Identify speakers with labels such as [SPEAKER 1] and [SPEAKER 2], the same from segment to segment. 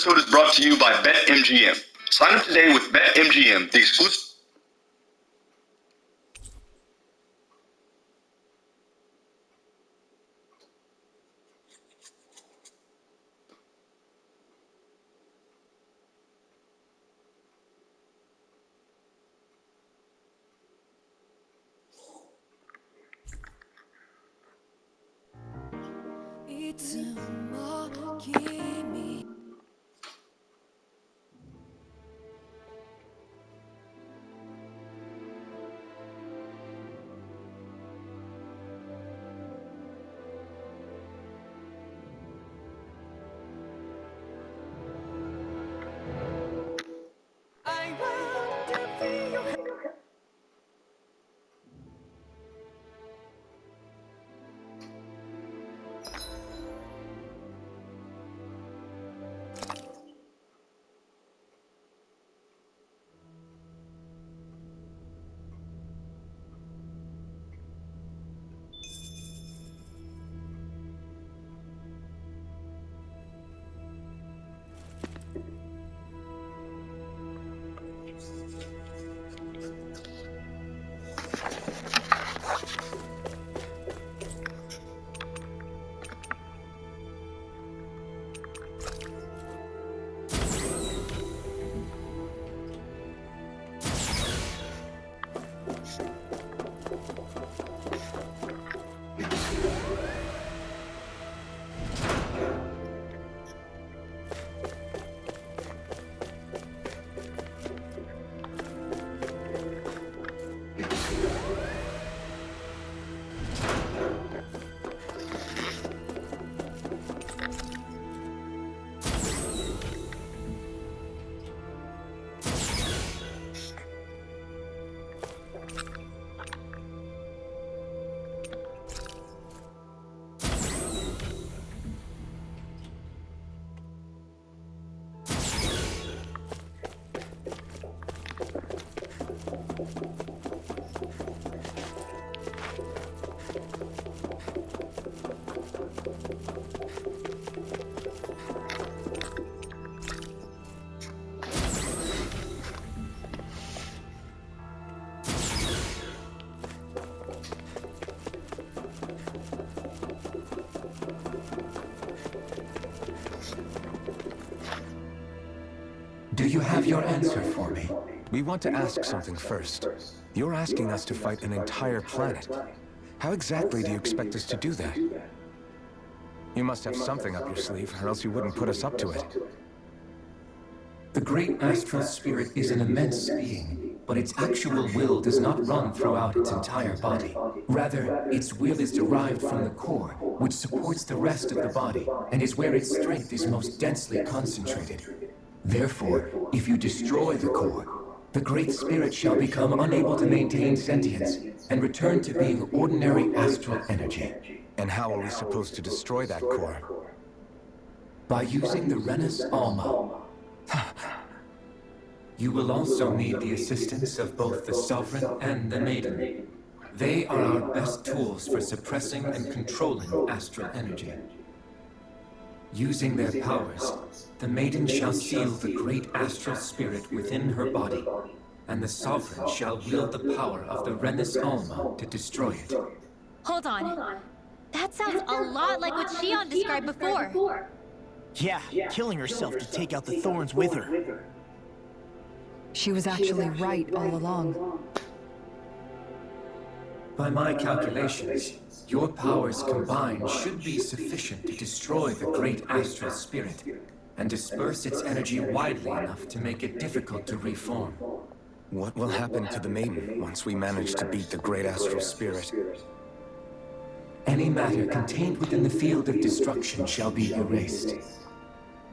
[SPEAKER 1] episode is brought to you by BetMGM. Sign up today with BetMGM, the exclusive.
[SPEAKER 2] Do you have your answer for me?
[SPEAKER 3] We want to ask something first. You're asking us to fight an entire planet. How exactly do you expect us to do that? You must have something up your sleeve, or else you wouldn't put us up to it.
[SPEAKER 2] The great astral spirit is an immense being, but its actual will does not run throughout its entire body. Rather, its will is derived from the core, which supports the rest of the body, and is where its strength is most densely concentrated. Therefore, if you destroy the core, the Great Spirit shall become unable to maintain sentience and return to being ordinary astral energy.
[SPEAKER 3] And how are we supposed to destroy that core?
[SPEAKER 2] By using the Renus Alma. You will also need the assistance of both the Sovereign and the Maiden. They are our best tools for suppressing and controlling astral energy. Using their powers, the Maiden shall seal the great astral spirit within her body, and the Sovereign shall wield the power of the Renus Alma to destroy it.
[SPEAKER 4] Hold on. That sounds a lot like what Shion described before.
[SPEAKER 5] Yeah, killing herself to take out the thorns with her.
[SPEAKER 6] She was actually right all along.
[SPEAKER 2] By my calculations, your powers combined should be sufficient to destroy the great astral spirit and disperse its energy widely enough to make it difficult to reform.
[SPEAKER 3] What will happen to the Maiden once we manage to beat the great astral spirit?
[SPEAKER 2] Any matter contained within the field of destruction shall be erased.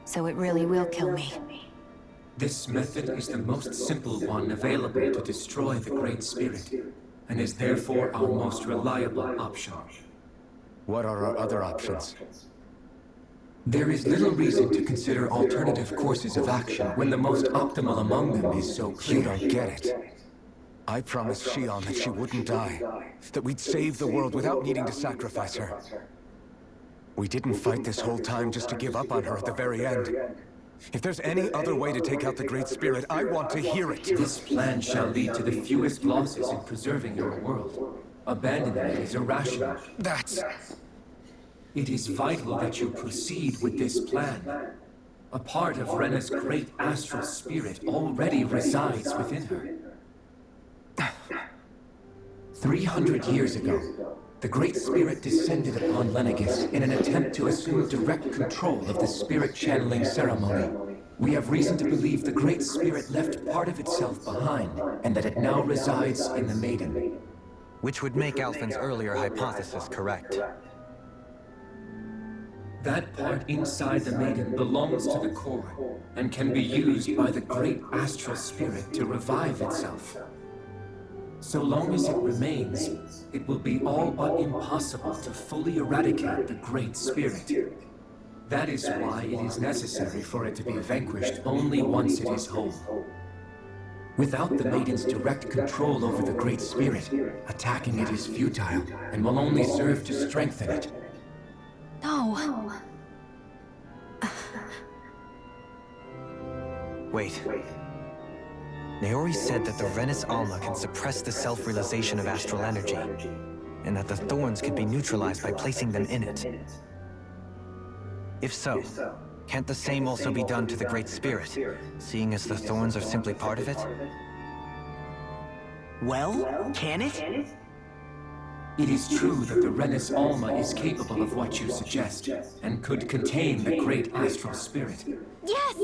[SPEAKER 6] So it really will kill me.
[SPEAKER 2] This method is the most simple one available to destroy the Great Spirit, and is therefore our most reliable option.
[SPEAKER 3] What are our other options?
[SPEAKER 2] There is little reason to consider alternative courses of action when the most optimal among them is so clear.
[SPEAKER 3] You don't get it. I promised Shion that she wouldn't die, that we'd save the world without needing to sacrifice her. We didn't fight this whole time just to give up on her at the very end. If there's any other way to take out the Great Spirit, I want to hear it.
[SPEAKER 2] This plan shall lead to the fewest losses in preserving your world. Abandoning it is irrational.
[SPEAKER 3] That's...
[SPEAKER 2] It is vital that you proceed with this plan. A part of Rena's great astral spirit already resides within her. 300 years ago, the Great Spirit descended upon Lenegis in an attempt to assume direct control of the spirit channeling ceremony. We have reason to believe the Great Spirit left part of itself behind, and that it now resides in the Maiden.
[SPEAKER 7] Which would make Alphen's earlier hypothesis correct.
[SPEAKER 2] That part inside the Maiden belongs to the core, and can be used by the great astral spirit to revive itself. So long as it remains, it will be all but impossible to fully eradicate the Great Spirit. That is why it is necessary for it to be vanquished only once it is whole. Without the Maiden's direct control over the Great Spirit, attacking it is futile, and will only serve to strengthen it.
[SPEAKER 6] No.
[SPEAKER 7] Wait. Naori said that the Renis Alma can suppress the self-realization of astral energy, and that the thorns could be neutralized by placing them in it. If so, can't the same also be done to the Great Spirit, seeing as the thorns are simply part of it?
[SPEAKER 5] Well, can it?
[SPEAKER 2] It is true that the Renis Alma is capable of what you suggest, and could contain the great astral spirit.
[SPEAKER 4] Yes!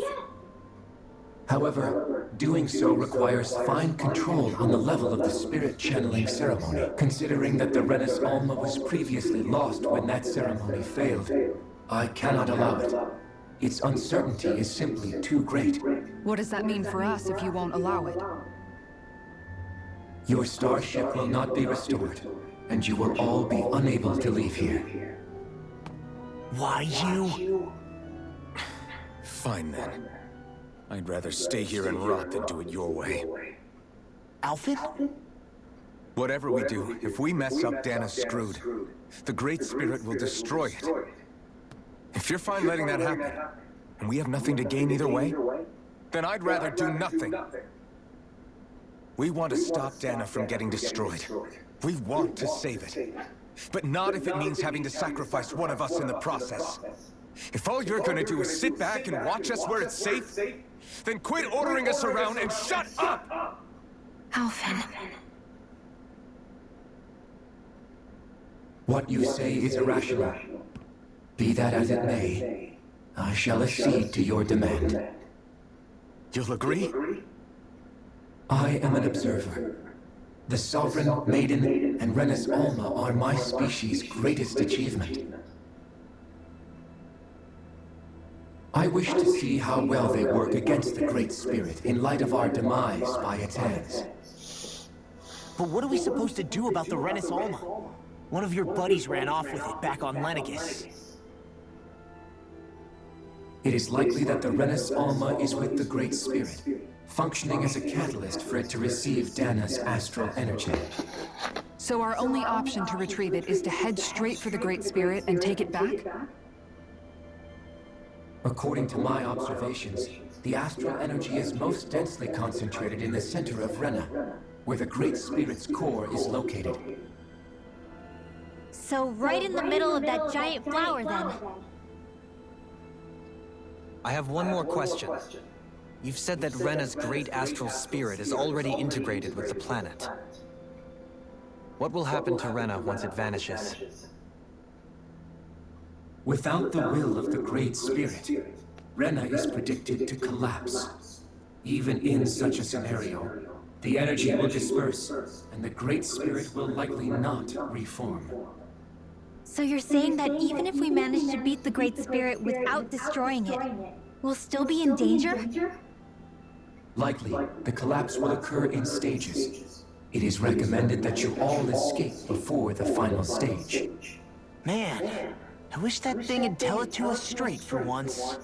[SPEAKER 2] However, doing so requires fine control on the level of the spirit channeling ceremony, considering that the Renis Alma was previously lost when that ceremony failed. I cannot allow it. Its uncertainty is simply too great.
[SPEAKER 6] What does that mean for us if you won't allow it?
[SPEAKER 2] Your starship will not be restored, and you will all be unable to leave here.
[SPEAKER 5] Why you?
[SPEAKER 3] Fine then. I'd rather stay here and rot than do it your way.
[SPEAKER 5] Alphen?
[SPEAKER 3] Whatever we do, if we mess up, Dana's screwed. The Great Spirit will destroy it. If you're fine letting that happen, and we have nothing to gain either way, then I'd rather do nothing. We want to stop Dana from getting destroyed. We want to save it. But not if it means having to sacrifice one of us in the process. If all you're gonna do is sit back and watch us where it's safe, then quit ordering us around and shut up!
[SPEAKER 6] Alphen.
[SPEAKER 2] What you say is irrational. Be that as it may, I shall accede to your demand.
[SPEAKER 3] You'll agree?
[SPEAKER 2] I am an observer. The Sovereign, Maiden, and Renis Alma are my species' greatest achievement. I wish to see how well they work against the Great Spirit in light of our demise by its hands.
[SPEAKER 5] But what are we supposed to do about the Renis Alma? One of your buddies ran off with it back on Lenegis.
[SPEAKER 2] It is likely that the Renis Alma is with the Great Spirit, functioning as a catalyst for it to receive Dana's astral energy.
[SPEAKER 6] So our only option to retrieve it is to head straight for the Great Spirit and take it back?
[SPEAKER 2] According to my observations, the astral energy is most densely concentrated in the center of Rena, where the Great Spirit's core is located.
[SPEAKER 4] So right in the middle of that giant flower, then.
[SPEAKER 7] I have one more question. You've said that Rena's great astral spirit is already integrated with the planet. What will happen to Rena once it vanishes?
[SPEAKER 2] Without the will of the Great Spirit, Rena is predicted to collapse. Even in such a scenario, the energy will disperse, and the Great Spirit will likely not reform.
[SPEAKER 4] So you're saying that even if we manage to beat the Great Spirit without destroying it, we'll still be in danger?
[SPEAKER 2] Likely, the collapse will occur in stages. It is recommended that you all escape before the final stage.
[SPEAKER 5] Man, I wish that thing would tell it to us straight for once.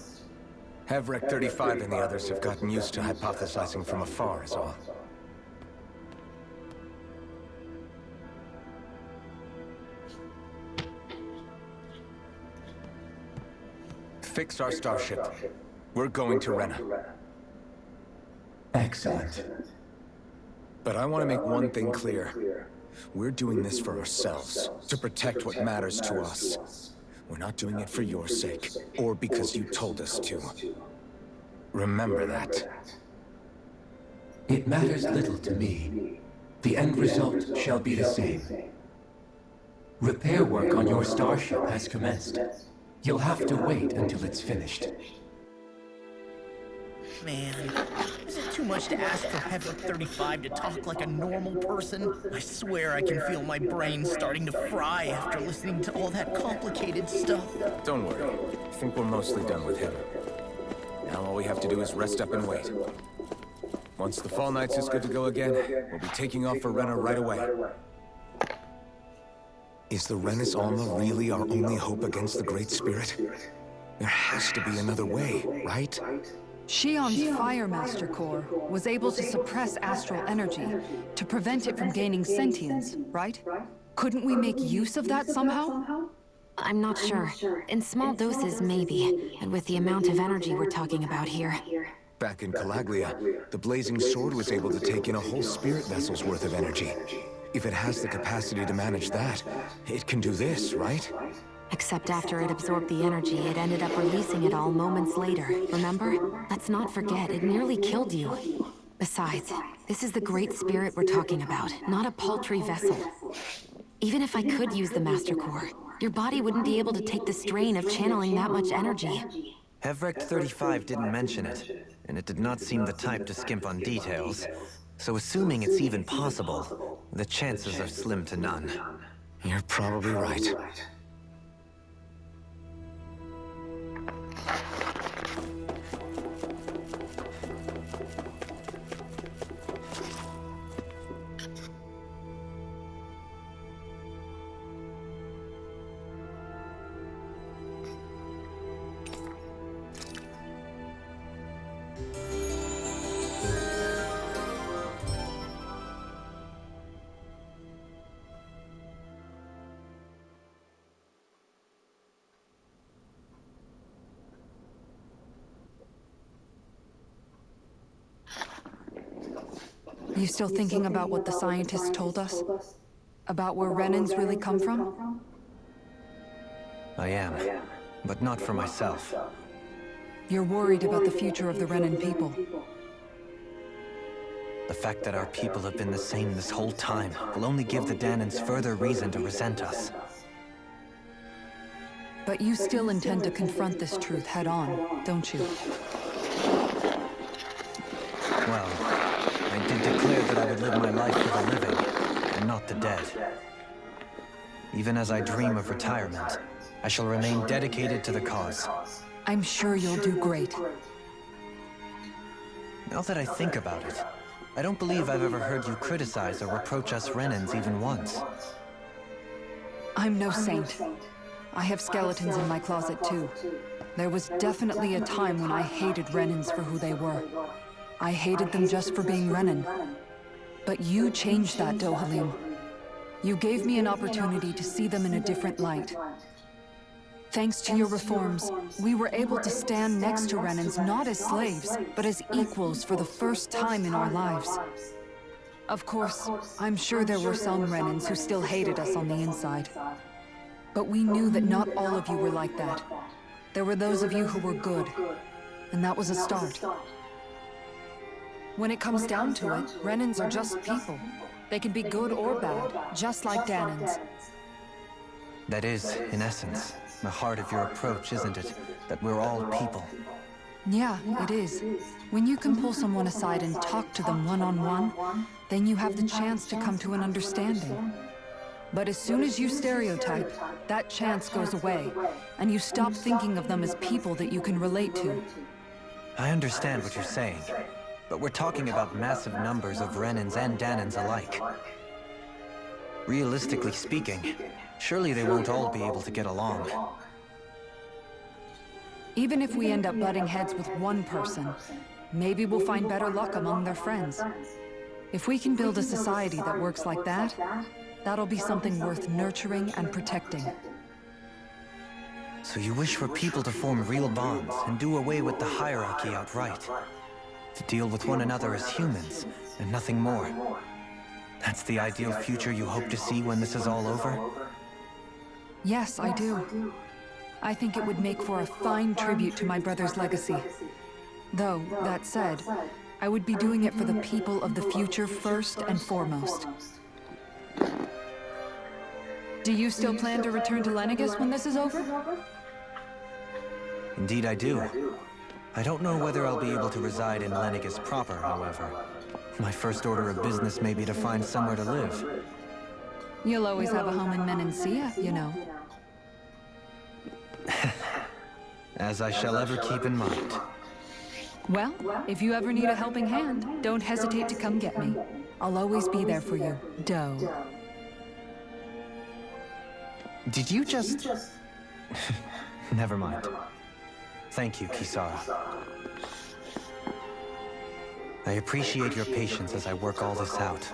[SPEAKER 3] Havrek 35 and the others have gotten used to hypothesizing from afar is all. Fix our starship. We're going to Rena.
[SPEAKER 2] Excellent.
[SPEAKER 3] But I want to make one thing clear. We're doing this for ourselves, to protect what matters to us. We're not doing it for your sake, or because you told us to. Remember that.
[SPEAKER 2] It matters little to me. The end result shall be the same. Repair work on your starship has commenced. You'll have to wait until it's finished.
[SPEAKER 5] Man, is it too much to ask for Heverick 35 to talk like a normal person? I swear I can feel my brain starting to fry after listening to all that complicated stuff.
[SPEAKER 3] Don't worry. I think we're mostly done with him. Now all we have to do is rest up and wait. Once the Fall Knights is good to go again, we'll be taking off for Rena right away. Is the Renis Alma really our only hope against the Great Spirit? There has to be another way, right?
[SPEAKER 6] Shion's Fire Master Core was able to suppress astral energy to prevent it from gaining sentience, right? Couldn't we make use of that somehow?
[SPEAKER 8] I'm not sure. In small doses, maybe. And with the amount of energy we're talking about here.
[SPEAKER 3] Back in Calaglia, the Blazing Sword was able to take in a whole spirit vessel's worth of energy. If it has the capacity to manage that, it can do this, right?
[SPEAKER 8] Except after it absorbed the energy, it ended up releasing it all moments later, remember? Let's not forget, it nearly killed you. Besides, this is the Great Spirit we're talking about, not a paltry vessel. Even if I could use the Master Core, your body wouldn't be able to take the strain of channeling that much energy.
[SPEAKER 7] Heverick 35 didn't mention it, and it did not seem the type to skimp on details. So assuming it's even possible, the chances are slim to none.
[SPEAKER 3] You're probably right.
[SPEAKER 6] You still thinking about what the scientists told us? About where Renans really come from?
[SPEAKER 7] I am, but not for myself.
[SPEAKER 6] You're worried about the future of the Renan people.
[SPEAKER 7] The fact that our people have been the same this whole time will only give the Danans further reason to resent us.
[SPEAKER 6] But you still intend to confront this truth head on, don't you?
[SPEAKER 7] Well, I did declare that I would live my life for the living, and not the dead. Even as I dream of retirement, I shall remain dedicated to the cause.
[SPEAKER 6] I'm sure you'll do great.
[SPEAKER 7] Now that I think about it, I don't believe I've ever heard you criticize or reproach us Renans even once.
[SPEAKER 6] I'm no saint. I have skeletons in my closet too. There was definitely a time when I hated Renans for who they were. I hated them just for being Renan. But you changed that, Dohalim. You gave me an opportunity to see them in a different light. Thanks to your reforms, we were able to stand next to Renans not as slaves, but as equals for the first time in our lives. Of course, I'm sure there were some Renans who still hated us on the inside. But we knew that not all of you were like that. There were those of you who were good, and that was a start. When it comes down to it, Renans are just people. They can be good or bad, just like Danans.
[SPEAKER 7] That is, in essence, the heart of your approach, isn't it? That we're all people.
[SPEAKER 6] Yeah, it is. When you can pull someone aside and talk to them one-on-one, then you have the chance to come to an understanding. But as soon as you stereotype, that chance goes away, and you stop thinking of them as people that you can relate to.
[SPEAKER 7] I understand what you're saying, but we're talking about massive numbers of Renans and Danans alike. Realistically speaking, surely they won't all be able to get along.
[SPEAKER 6] Even if we end up butting heads with one person, maybe we'll find better luck among their friends. If we can build a society that works like that, that'll be something worth nurturing and protecting.
[SPEAKER 7] So you wish for people to form real bonds and do away with the hierarchy outright. To deal with one another as humans, and nothing more. That's the ideal future you hope to see when this is all over?
[SPEAKER 6] Yes, I do. I think it would make for a fine tribute to my brother's legacy. Though, that said, I would be doing it for the people of the future first and foremost. Do you still plan to return to Lenegis when this is over?
[SPEAKER 7] Indeed I do. I don't know whether I'll be able to reside in Lenegis proper, however. My first order of business may be to find somewhere to live.
[SPEAKER 6] You'll always have a home in Menancia, you know.
[SPEAKER 7] As I shall ever keep in mind.
[SPEAKER 6] Well, if you ever need a helping hand, don't hesitate to come get me. I'll always be there for you, Doe.
[SPEAKER 7] Did you just... Never mind. Thank you, Kisara. I appreciate your patience as I work all this out.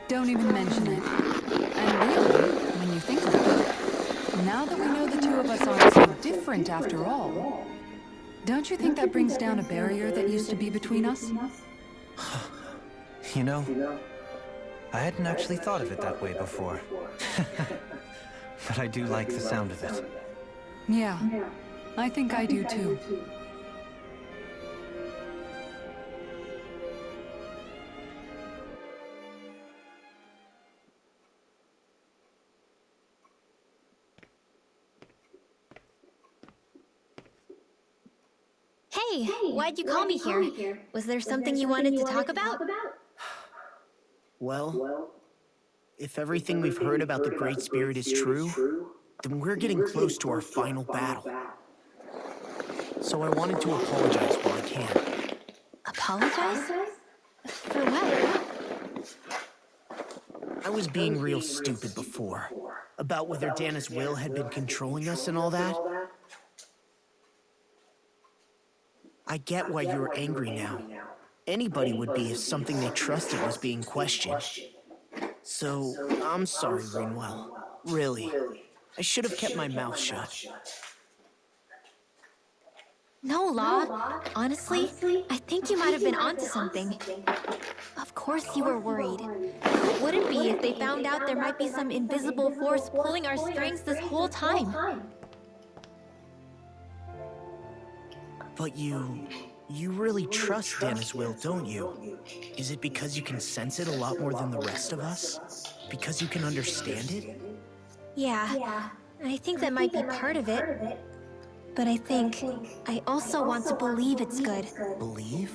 [SPEAKER 6] Don't even mention it. And really, when you think about it, now that we know the two of us aren't so different after all, don't you think that brings down a barrier that used to be between us?
[SPEAKER 7] You know, I hadn't actually thought of it that way before. But I do like the sound of it.
[SPEAKER 6] Yeah, I think I do too.
[SPEAKER 4] Hey, why'd you call me here? Was there something you wanted to talk about?
[SPEAKER 5] Well, if everything we've heard about the Great Spirit is true, then we're getting close to our final battle. So I wanted to apologize while I can.
[SPEAKER 4] Apologize? For what?
[SPEAKER 5] I was being real stupid before. About whether Dana's will had been controlling us and all that. I get why you're angry now. Anybody would be if something they trusted was being questioned. So, I'm sorry, Rinwell. Really. I should have kept my mouth shut.
[SPEAKER 4] No, Law. Honestly, I think you might have been onto something. Of course you were worried. Who wouldn't be if they found out there might be some invisible force pulling our strings this whole time?
[SPEAKER 5] But you really trust Dana's will, don't you? Is it because you can sense it a lot more than the rest of us? Because you can understand it?
[SPEAKER 4] Yeah, I think that might be part of it. But I think I also want to believe it's good.
[SPEAKER 5] Believe?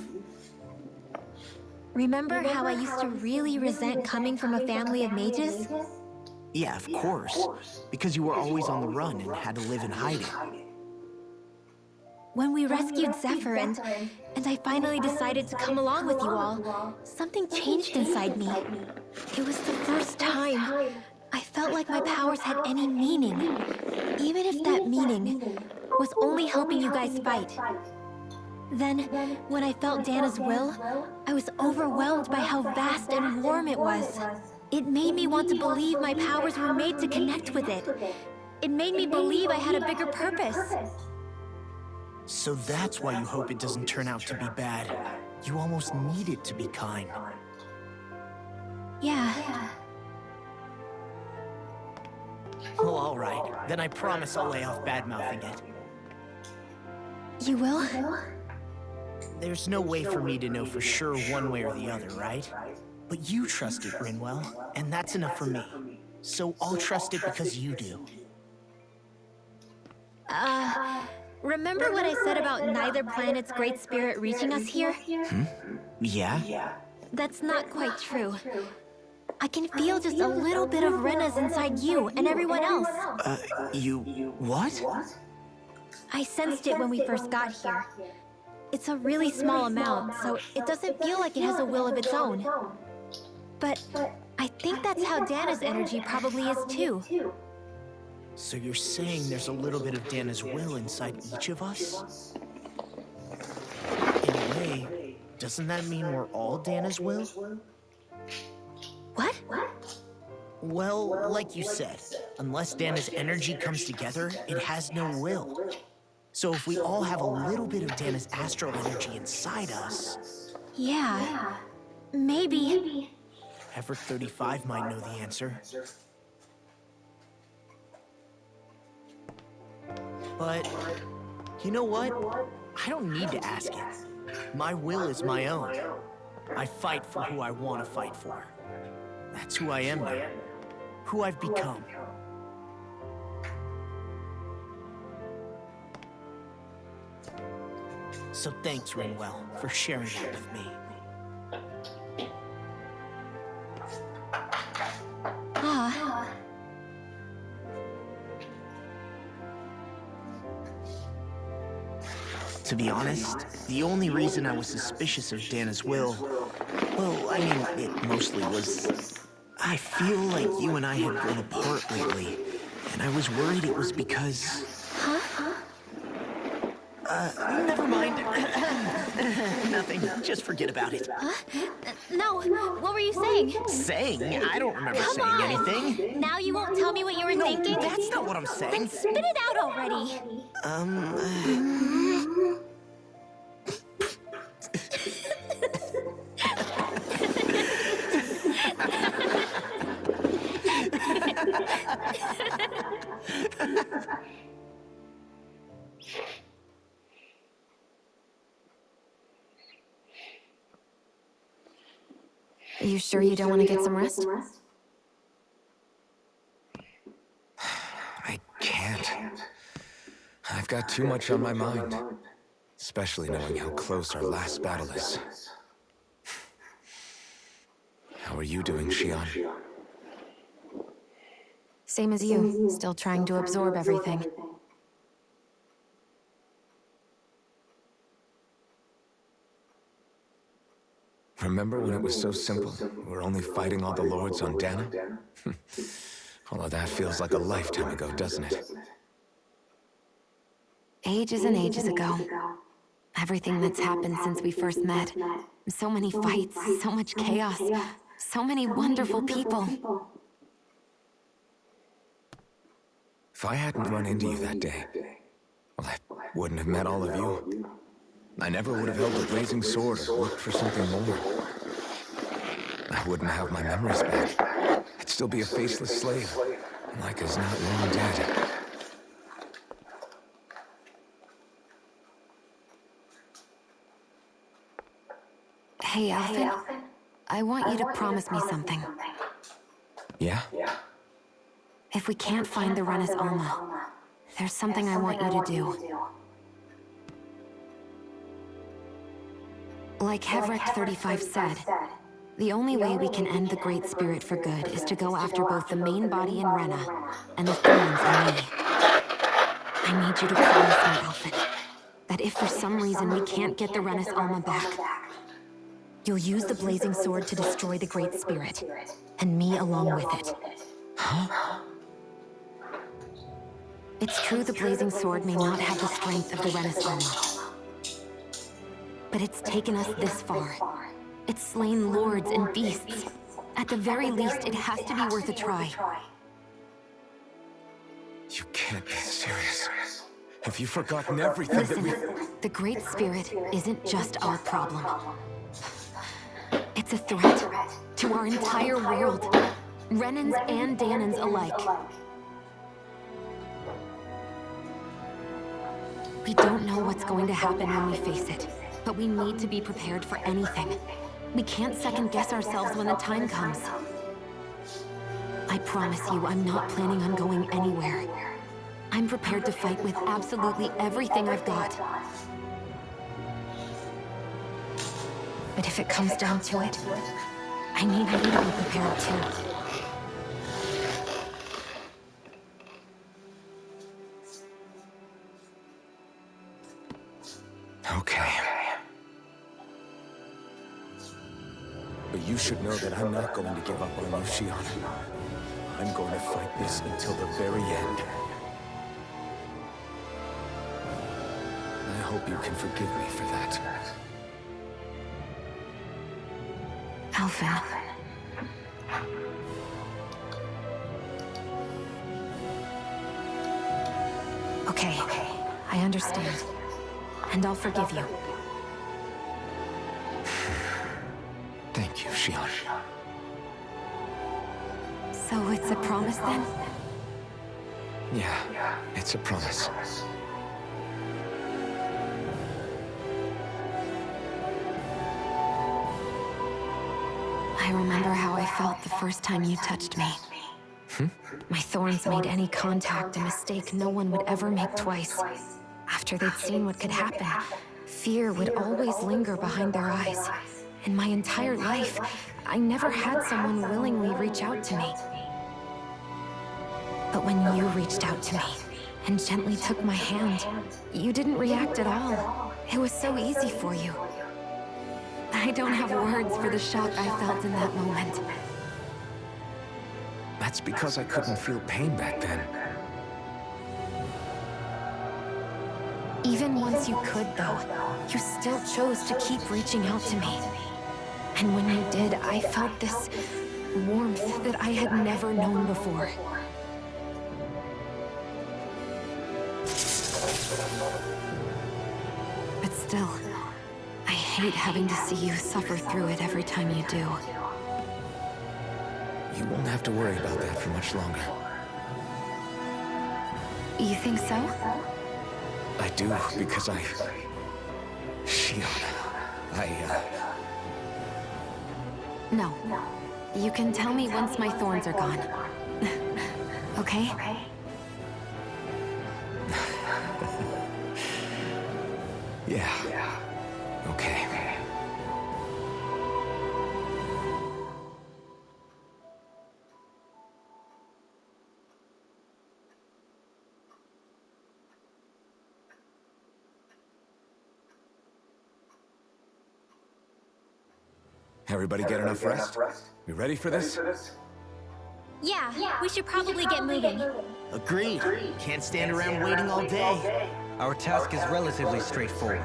[SPEAKER 4] Remember how I used to really resent coming from a family of mages?
[SPEAKER 5] Yeah, of course. Because you were always on the run and had to live in hiding.
[SPEAKER 4] When we rescued Zephyr and I finally decided to come along with you all, something changed inside me. It was the first time I felt like my powers had any meaning, even if that meaning was only helping you guys fight. Then, when I felt Dana's will, I was overwhelmed by how vast and warm it was. It made me want to believe my powers were made to connect with it. It made me believe I had a bigger purpose.
[SPEAKER 5] So that's why you hope it doesn't turn out to be bad. You almost need it to be kind.
[SPEAKER 4] Yeah.
[SPEAKER 5] Well, all right. Then I promise I'll lay off bad-mouthing it.
[SPEAKER 4] You will?
[SPEAKER 5] There's no way for me to know for sure one way or the other, right? But you trust it, Rinwell, and that's enough for me. So I'll trust it because you do.
[SPEAKER 4] Remember what I said about neither planet's great spirit reaching us here?
[SPEAKER 5] Yeah?
[SPEAKER 4] That's not quite true. I can feel just a little bit of Rena's inside you and everyone else.
[SPEAKER 5] What?
[SPEAKER 4] I sensed it when we first got here. It's a really small amount, so it doesn't feel like it has a will of its own. But I think that's how Dana's energy probably is too.
[SPEAKER 5] So you're saying there's a little bit of Dana's will inside each of us? In a way, doesn't that mean we're all Dana's will?
[SPEAKER 4] What?
[SPEAKER 5] Well, like you said, Unless Dana's energy comes together, it has no will. So if we all have a little bit of Dana's astral energy inside us...
[SPEAKER 4] Yeah, maybe.
[SPEAKER 5] Everett 35 might know the answer. But, you know what? I don't need to ask it. My will is my own. I fight for who I want to fight for. That's who I am now. Who I've become. So thanks, Rinwell, for sharing that with me. To be honest, the only reason I was suspicious of Dana's will, well, I mean, it mostly was... I feel like you and I had grown apart lately, and I was worried it was because... Never mind. Nothing. Just forget about it.
[SPEAKER 4] No, what were you saying?
[SPEAKER 5] Saying? I don't remember saying anything.
[SPEAKER 4] Now you won't tell me what you were thinking?
[SPEAKER 5] That's not what I'm saying.
[SPEAKER 4] Then spit it out already.
[SPEAKER 8] You sure you don't want to get some rest?
[SPEAKER 3] I can't. I've got too much on my mind. Especially knowing how close our last battle is. How are you doing, Xion?
[SPEAKER 8] Same as you, still trying to absorb everything.
[SPEAKER 3] Remember when it was so simple? We're only fighting all the lords on Dana? All of that feels like a lifetime ago, doesn't it?
[SPEAKER 8] Ages and ages ago. Everything that's happened since we first met. So many fights, so much chaos, so many wonderful people.
[SPEAKER 3] If I hadn't run into you that day, well, I wouldn't have met all of you. I never would have held the blazing sword or looked for something more. I wouldn't have my memories back. I'd still be a faceless slave, like as not long dead.
[SPEAKER 8] Hey, Alphen. I want you to promise me something.
[SPEAKER 3] Yeah?
[SPEAKER 8] If we can't find the Renis Alma, there's something I want you to do. Like Hevrecht 35 said, the only way we can end the Great Spirit for good is to go after both the main body in Rena and the Thorns in me. I need you to promise me, Alphen, that if for some reason we can't get the Renis Alma back, you'll use the Blazing Sword to destroy the Great Spirit, and me along with it.
[SPEAKER 3] Huh?
[SPEAKER 8] It's true the Blazing Sword may not have the strength of the Renis Alma. But it's taken us this far. It's slain lords and beasts. At the very least, it has to be worth a try.
[SPEAKER 3] You can't be serious. Have you forgotten everything
[SPEAKER 8] Listen,
[SPEAKER 3] that we...
[SPEAKER 8] the Great Spirit isn't just our problem. It's a threat to our entire world. Renans and Danans alike. We don't know what's going to happen when we face it. But we need to be prepared for anything. We can't second-guess ourselves when the time comes. I promise you, I'm not planning on going anywhere. I'm prepared to fight with absolutely everything I've got. But if it comes down to it, I need you to be prepared too.
[SPEAKER 3] Okay. But you should know that I'm not going to give up on you, Xion. I'm going to fight this until the very end. I hope you can forgive me for that.
[SPEAKER 8] Alphen. Okay, I understand. And I'll forgive you.
[SPEAKER 3] Thank you, Shion.
[SPEAKER 8] So it's a promise then?
[SPEAKER 3] Yeah, it's a promise.
[SPEAKER 8] I remember how I felt the first time you touched me. My thorns made any contact a mistake no one would ever make twice. After they'd seen what could happen, fear would always linger behind their eyes. In my entire life, I never had someone willingly reach out to me. But when you reached out to me and gently took my hand, you didn't react at all. It was so easy for you. I don't have words for the shock I felt in that moment.
[SPEAKER 3] That's because I couldn't feel pain back then.
[SPEAKER 8] Even once you could, though, you still chose to keep reaching out to me. And when you did, I felt this warmth that I had never known before. But still, I hate having to see you suffer through it every time you do.
[SPEAKER 3] You won't have to worry about that for much longer.
[SPEAKER 8] You think so?
[SPEAKER 3] I do, because Shion,
[SPEAKER 8] No. You can tell me once my thorns are gone. Okay?
[SPEAKER 3] Yeah. Okay. Everybody get enough rest? We ready for this?
[SPEAKER 4] Yeah, we should probably get moving.
[SPEAKER 5] Agreed. Can't stand around waiting all day.
[SPEAKER 7] Our task is relatively straightforward.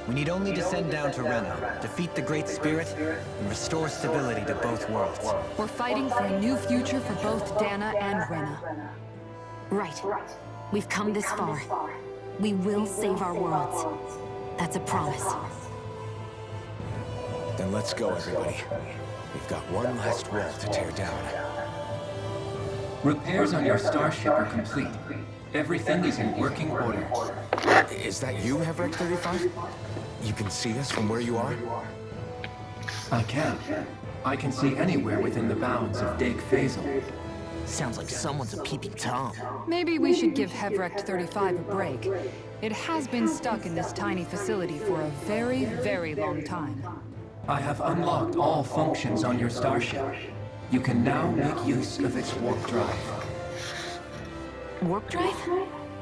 [SPEAKER 7] We need only descend down to Rena, defeat the Great Spirit, and restore stability to both worlds.
[SPEAKER 6] We're fighting for a new future for both Dana and Rena.
[SPEAKER 8] Right. We've come this far. We will save our worlds. That's a promise.
[SPEAKER 3] Then let's go, everybody. We've got one last wall to tear down.
[SPEAKER 2] Repairs on your starship are complete. Everything is in working order.
[SPEAKER 3] Is that you, Hevrek 35? You can see us from where you are?
[SPEAKER 2] I can. I can see anywhere within the bounds of Dake Phasal.
[SPEAKER 5] Sounds like someone's a peeping Tom.
[SPEAKER 6] Maybe we should give Hevrect 35 a break. It has been stuck in this tiny facility for a very, very long time.
[SPEAKER 2] I have unlocked all functions on your starship. You can now make use of its warp drive.
[SPEAKER 8] Warp drive?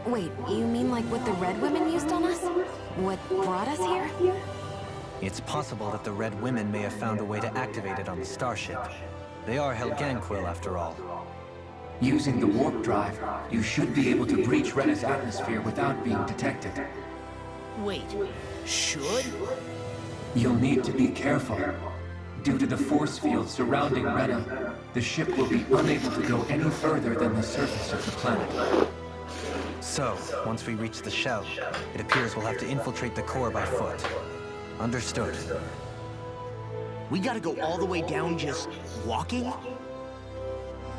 [SPEAKER 8] Wait, you mean like what the Red Women used on us? What brought us here?
[SPEAKER 7] It's possible that the Red Women may have found a way to activate it on the starship. They are Helganquil, after all.
[SPEAKER 2] Using the warp drive, you should be able to breach Rena's atmosphere without being detected.
[SPEAKER 5] Wait, should?
[SPEAKER 2] You'll need to be careful. Due to the force field surrounding Rena, the ship will be unable to go any further than the surface of the planet.
[SPEAKER 7] So, once we reach the shell, it appears we'll have to infiltrate the core by foot. Understood.
[SPEAKER 5] We gotta go all the way down just walking?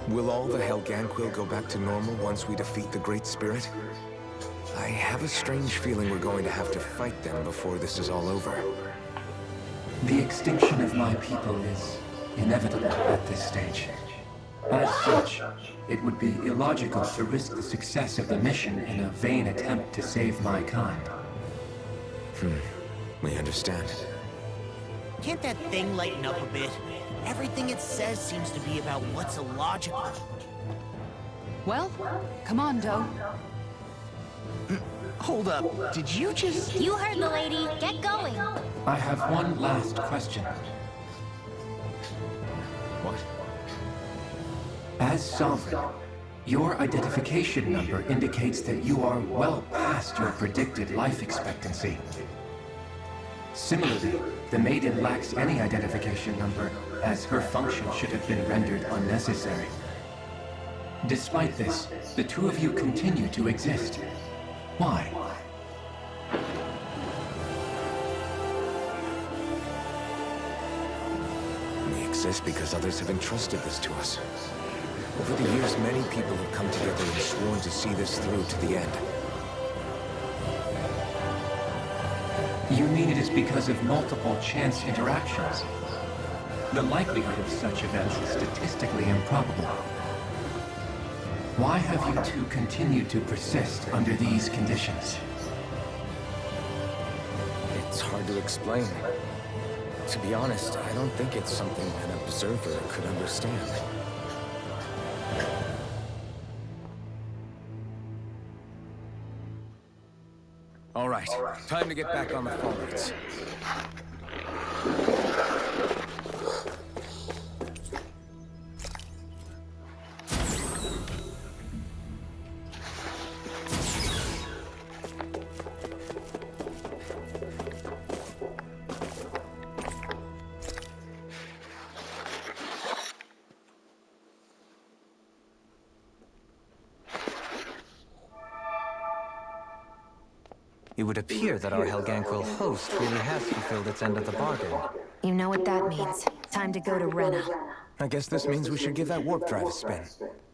[SPEAKER 3] Will all the Helganquil go back to normal once we defeat the Great Spirit? I have a strange feeling we're going to have to fight them before this is all over.
[SPEAKER 2] The extinction of my people is inevitable at this stage. As such, it would be illogical to risk the success of the mission in a vain attempt to save my kind.
[SPEAKER 3] We understand.
[SPEAKER 5] Can't that thing lighten up a bit? Everything it says seems to be about what's illogical.
[SPEAKER 6] Well, come on, Doe.
[SPEAKER 5] Hold up, did you just...
[SPEAKER 4] You heard the lady. Get going.
[SPEAKER 2] I have one last question.
[SPEAKER 3] What?
[SPEAKER 2] As Sovereign, your identification number indicates that you are well past your predicted life expectancy. Similarly, the Maiden lacks any identification number, as her function should have been rendered unnecessary. Despite this, the two of you continue to exist. Why?
[SPEAKER 3] We exist because others have entrusted this to us. Over the years, many people have come together and sworn to see this through to the end.
[SPEAKER 2] You mean it is because of multiple chance interactions? The likelihood of such events is statistically improbable. Why have you two continued to persist under these conditions?
[SPEAKER 3] It's hard to explain. To be honest, I don't think it's something an observer could understand. All right, time to get back on the phone lines.
[SPEAKER 7] It would appear that our Helganquil host really has fulfilled its end of the bargain.
[SPEAKER 8] You know what that means. Time to go to Rena.
[SPEAKER 3] I guess this means we should give that warp drive a spin.